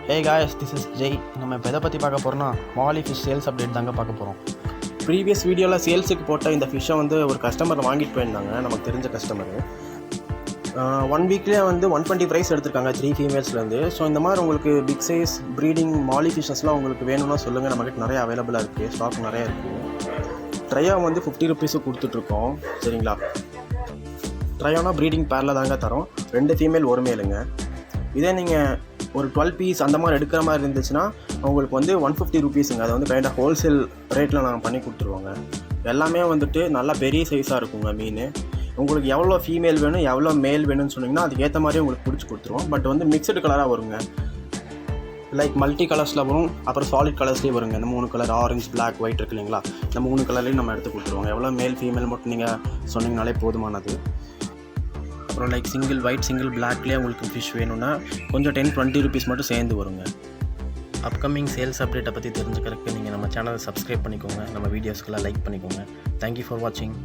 Hey guys, this is Jai. நம்ம இப்போ எதை பற்றி பார்க்க போகிறோம்னா மாலி ஃபிஷ் சேல்ஸ் அப்டேட் தாங்க பார்க்க போகிறோம். ப்ரீவியஸ் வீடியோவில் சேல்ஸுக்கு போட்ட இந்த ஃபிஷ்ஷை வந்து ஒரு கஸ்டமர் வாங்கிட்டு போயிருந்தாங்க, நமக்கு தெரிஞ்ச கஸ்டமர். 1 வீக்லேயே வந்து 120 ப்ரைஸ் எடுத்திருக்காங்க 3 ஃபீமேல்ஸ்லேருந்து. ஸோ இந்த மாதிரி உங்களுக்கு பிக் சைஸ் ப்ரீடிங் மாலி ஃபிஷ்ஷஸ்லாம் உங்களுக்கு வேணும்னா சொல்லுங்கள், நம்மக்கிட்ட நிறைய அவைலபிளாக இருக்குது, ஸ்டாக் நிறையா இருக்குது. ட்ரையா வந்து 50 ருபீஸுக்கு கொடுத்துட்ருக்கோம், சரிங்களா? ட்ரையானா ப்ரீடிங் பேரில் தாங்க தரோம், 2 ஃபீமேல் 1 மேலுங்க. இதே நீங்கள் ஒரு 12 பீஸ் அந்த மாதிரி எடுக்கிற மாதிரி இருந்துச்சுன்னா உங்களுக்கு வந்து 150 ருபீஸுங்க. அதை வந்து கைண்டாக ஹோல்சேல் ரேட்டில் நாங்கள் பண்ணி கொடுத்துருவோங்க. எல்லாமே வந்துட்டு நல்லா பெரிய சைஸாக இருக்குங்க மீன். உங்களுக்கு எவ்வளோ ஃபீமேல் வேணும் எவ்வளோ மேல் வேணும்னு சொன்னிங்கன்னா அதுக்கேற்ற மாதிரி உங்களுக்கு பிடிச்சி கொடுத்துருவோம். பட் வந்து மிக்சடு கலராக வருங்க, லைக் மல்டி கலர்ஸில் வரும், அப்புறம் சாலிட் கலர்ஸ்லேயும் வருங்க. இந்த 3 கலர் ஆரஞ்சு, பிளாக், ஒயிட் இருக்கு இல்லைங்களா, இந்த 3 கலர்லேயும் நம்ம எடுத்து கொடுத்துருவோங்க. எவ்வளோ மேல் ஃபீமேல் மட்டும் நீங்கள் சொன்னீங்கனாலே போதுமானது. அப்புறம் லைக் சிங்கிள் ஒயிட், சிங்கிள் பிளாக்லேயே உங்களுக்கு ஃபிஷ் வேணும்னா கொஞ்சம் 10-20 ருபீஸ் மட்டும் சேர்ந்து வருங்க. அப்கமிங் சேல்ஸ் அப்டேட்டை பற்றி தெரிஞ்சுக்கிறதுக்கு நீங்கள் நம்ம சேனலை சப்ஸ்கிரைப் பண்ணிக்கோங்க, நம்ம வீடியோஸ்க்கெல்லாம் லைக் பண்ணிக்கோங்க. தேங்க்யூ ஃபார் வாட்சிங்.